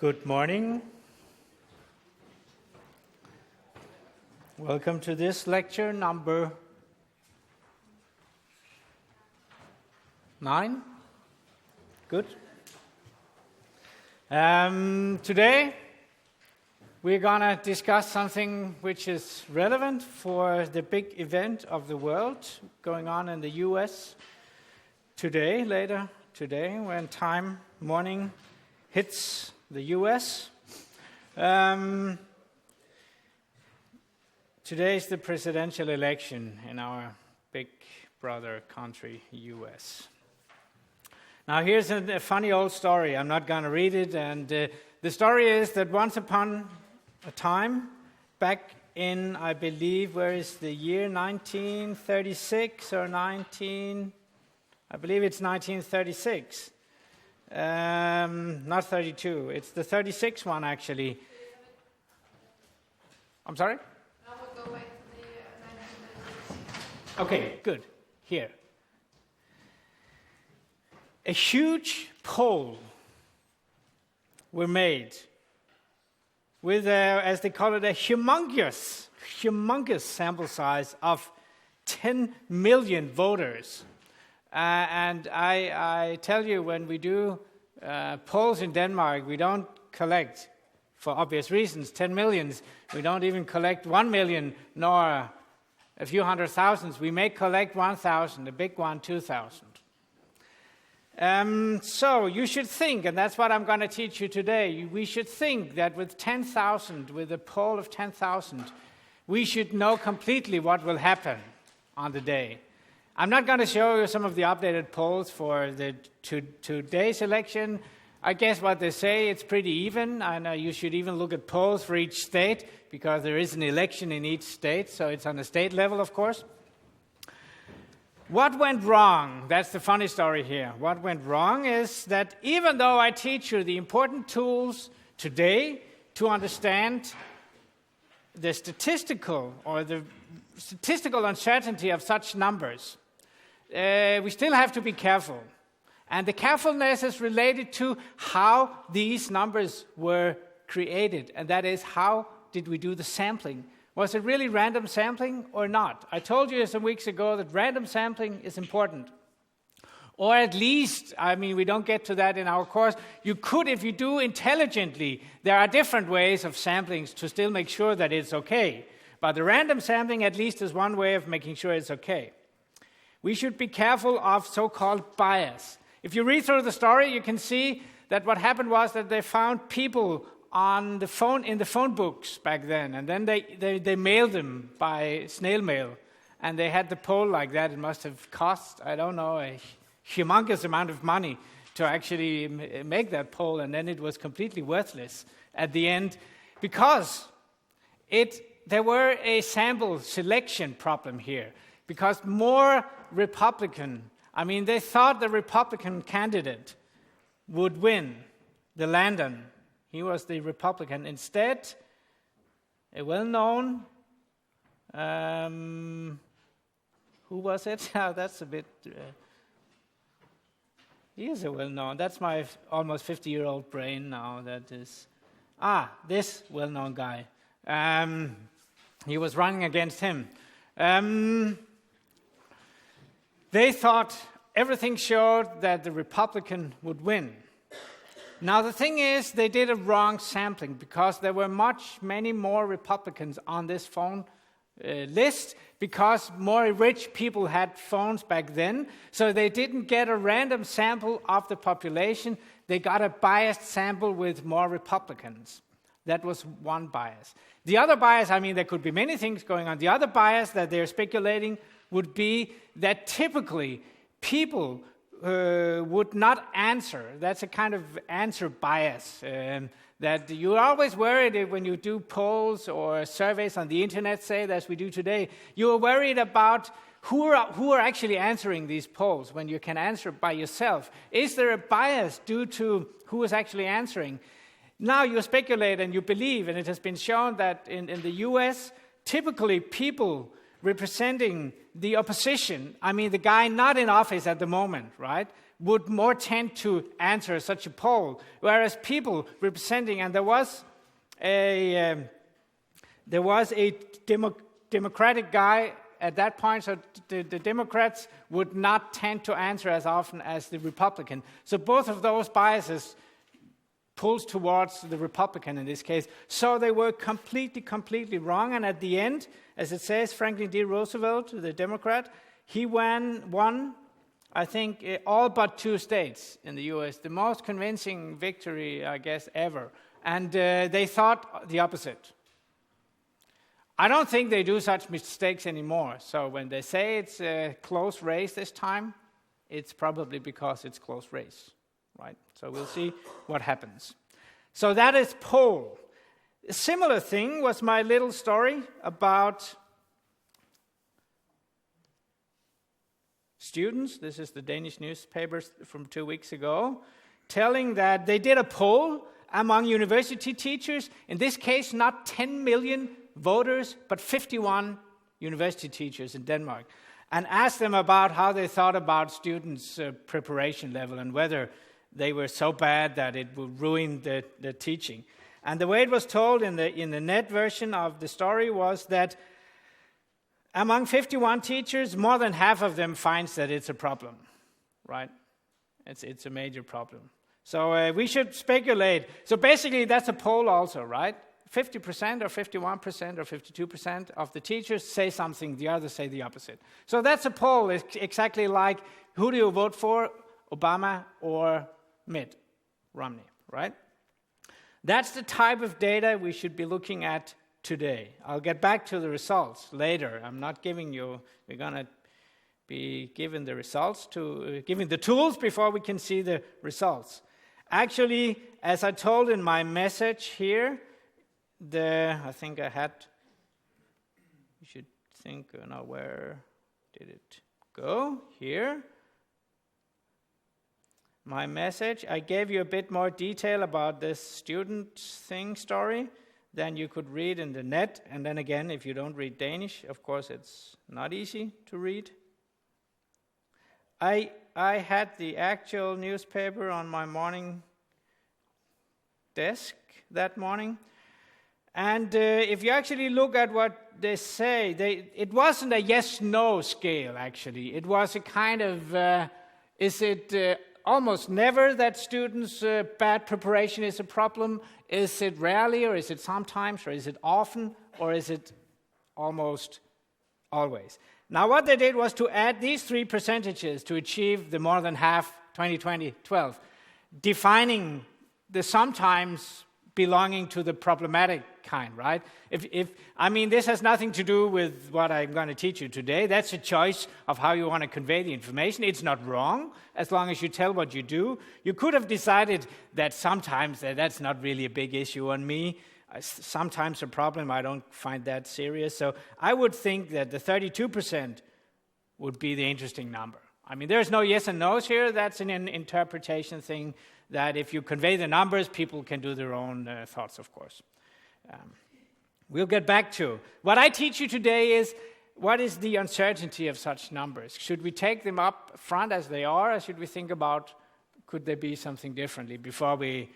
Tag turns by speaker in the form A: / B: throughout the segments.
A: Good morning. Welcome to this lecture number 9. Good. Today we're going to discuss something which is relevant for the big event of the world going on in the US later today, when morning hits the US. Today is the presidential election in our big brother country, US. Now here's a funny old story. I'm not going to read it. And the story is that once upon a time, back in, I believe, where is the year, 1936 or I believe it's 1936. Not 32. It's the 36 one, actually. I'm sorry?
B: I will go back to the 1936.
A: Okay, good. Here. A huge poll were made with, as they call it, a humongous sample size of 10 million voters. And I tell you, when we do polls in Denmark, we don't collect, for obvious reasons, 10 millions. We don't even collect 1 million, nor a few hundred thousands. We may collect 1,000, a big one, 2,000. So you should think, and that's what I'm going to teach you today, we should think that with 10,000, with a poll of 10,000, we should know completely what will happen on the day. I'm not going to show you some of the updated polls for the today's election. I guess what they say, it's pretty even. I know you should even look at polls for each state, because there is an election in each state, so it's on the state level, of course. What went wrong? That's the funny story here. What went wrong is that even though I teach you the important tools today to understand the statistical uncertainty of such numbers, we still have to be careful. And the carefulness is related to how these numbers were created. And that is, how did we do the sampling? Was it really random sampling or not? I told you some weeks ago that random sampling is important. Or at least, we don't get to that in our course. You could, if you do intelligently, there are different ways of sampling to still make sure that it's okay. But the random sampling at least is one way of making sure it's okay. We should be careful of so-called bias. If you read through the story, you can see that what happened was that they found people on the phone, in the phone books back then, and then they mailed them by snail mail, and they had the poll like that. It must have cost, I don't know, a humongous amount of money to actually make that poll, and then it was completely worthless at the end, because there were a sample selection problem here, because more Republican, they thought the Republican candidate would win, the Landon. He was the Republican. Instead, a well-known, who was it? That's a bit, he is a well-known, that's my almost 50-year-old brain now, that is, this well-known guy. He was running against him. They thought everything showed that the Republican would win. Now, the thing is, they did a wrong sampling, because there were many more Republicans on this phone list, because more rich people had phones back then, so they didn't get a random sample of the population. They got a biased sample with more Republicans. That was one bias. The other bias, there could be many things going on. The other bias that they're speculating would be that typically people would not answer. That's a kind of answer bias. That you're always worried when you do polls or surveys on the internet, say, as we do today, you're worried about who are actually answering these polls when you can answer by yourself. Is there a bias due to who is actually answering? Now you speculate and you believe, and it has been shown that in the US, typically people representing the opposition, the guy not in office at the moment, right, would more tend to answer such a poll, whereas people representing, and there was a Democratic guy at that point, so the Democrats would not tend to answer as often as the Republican. So both of those biases pulls towards the Republican in this case. So they were completely wrong. And at the end, as it says, Franklin D. Roosevelt, the Democrat, he won, I think, all but 2 states in the U.S., the most convincing victory, I guess, ever. And they thought the opposite. I don't think they do such mistakes anymore. So when they say it's a close race this time, it's probably because it's close race, right? So we'll see what happens. So that is poll. A similar thing was my little story about students. This is the Danish newspaper from 2 weeks ago, telling that they did a poll among university teachers. In this case, not 10 million voters, but 51 university teachers in Denmark, and asked them about how they thought about students' preparation level and whether they were so bad that it would ruin the teaching. And the way it was told in the net version of the story was that among 51 teachers, more than half of them finds that it's a problem, right? It's a major problem. So we should speculate. So basically, that's a poll also, right? 50% or 51% or 52% of the teachers say something, the others say the opposite. So that's a poll. It's exactly like, who do you vote for, Obama or Mitt Romney, right? That's the type of data we should be looking at today. I'll get back to the results later. I'm not giving you, we're going to be given the results, giving the tools before we can see the results. Actually, as I told in my message here, I think I had, you should think, where did it go? Here. My message, I gave you a bit more detail about this student thing story than you could read in the net. And then again, if you don't read Danish, of course it's not easy to read. I had the actual newspaper on my morning desk that morning. And if you actually look at what they say, it wasn't a yes-no scale, actually. It was a kind of, is it almost never that students' bad preparation is a problem? Is it rarely, or is it sometimes, or is it often, or is it almost always? Now, what they did was to add these 3 percentages to achieve the more than half 20-20-12, defining the sometimes belonging to the problematic kind, right? This has nothing to do with what I'm going to teach you today. That's a choice of how you want to convey the information. It's not wrong, as long as you tell what you do. You could have decided that sometimes that's not really a big issue on me. Sometimes a problem, I don't find that serious. So I would think that the 32% would be the interesting number. There's no yes and no's here. That's an interpretation thing that if you convey the numbers, people can do their own thoughts, of course. We'll get back to. What I teach you today is, what is the uncertainty of such numbers? Should we take them up front as they are, or should we think about, could there be something differently before we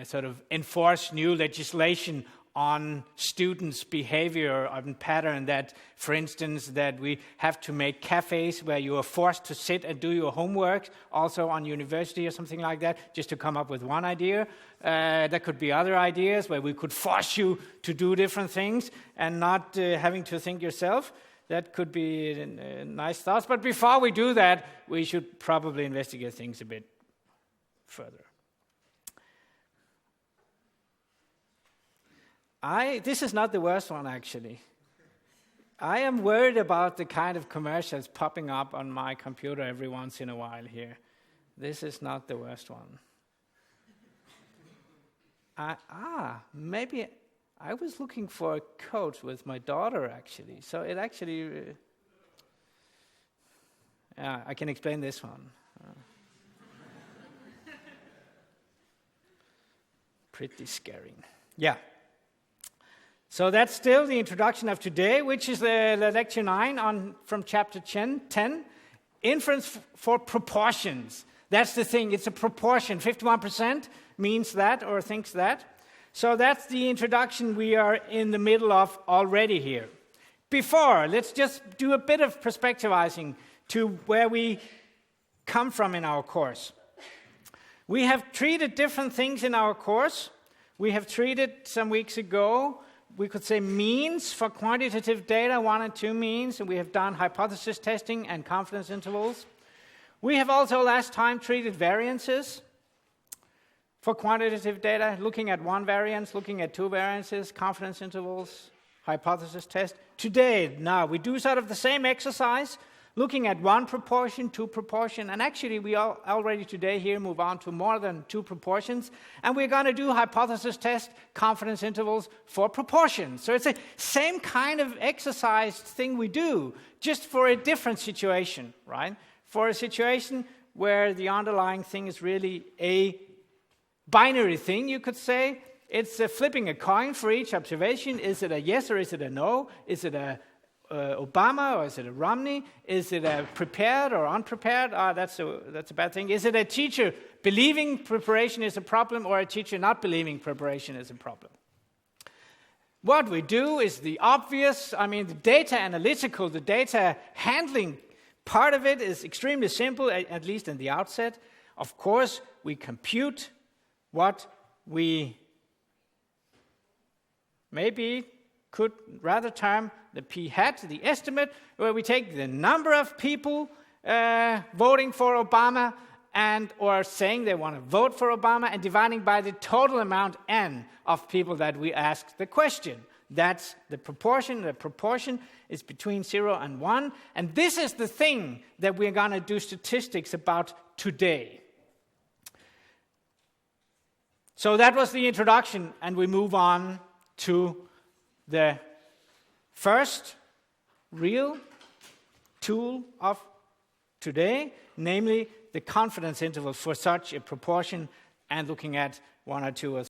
A: sort of enforce new legislation on students' behavior and pattern, that, for instance, that we have to make cafes where you are forced to sit and do your homework, also on university or something like that, just to come up with one idea. There could be other ideas where we could force you to do different things and not having to think yourself. That could be nice thoughts. But before we do that, we should probably investigate things a bit further. This is not the worst one, actually. I am worried about the kind of commercials popping up on my computer every once in a while here. This is not the worst one. Maybe I was looking for a coat with my daughter, actually. So it actually... I can explain this one. Pretty scary. Yeah. So that's still the introduction of today, which is the lecture 9 from chapter 10. inference for proportions. That's the thing. It's a proportion. 51% means that or thinks that. So that's the introduction we are in the middle of already here. Before, let's just do a bit of perspectivizing to where we come from in our course. We have treated different things in our course. We have treated some weeks ago, we could say means for quantitative data, 1 and 2 means, and we have done hypothesis testing and confidence intervals. We have also last time treated variances for quantitative data, looking at 1 variance, looking at 2 variances, confidence intervals, hypothesis test. Today, now, we do sort of the same exercise, looking at 1 proportion, 2 proportion, and actually we already today here move on to more than 2 proportions, and we're going to do hypothesis test, confidence intervals for proportions. So it's the same kind of exercise thing we do, just for a different situation, right? For a situation where the underlying thing is really a binary thing, you could say. It's flipping a coin for each observation. Is it a yes or is it a no? Is it a Obama or is it a Romney? Is it a prepared or unprepared? That's a bad thing. Is it a teacher believing preparation is a problem or a teacher not believing preparation is a problem? What we do is the obvious. The data analytical, the data handling part of it is extremely simple, at least in the outset. Of course, we compute what we maybe could rather term the p-hat, the estimate, where we take the number of people voting for Obama or saying they want to vote for Obama and dividing by the total amount n of people that we ask the question. That's the proportion. The proportion is between 0 and 1. And this is the thing that we're going to do statistics about today. So that was the introduction, and we move on to the first real tool of today, namely the confidence interval for such a proportion and looking at 1 or 2 or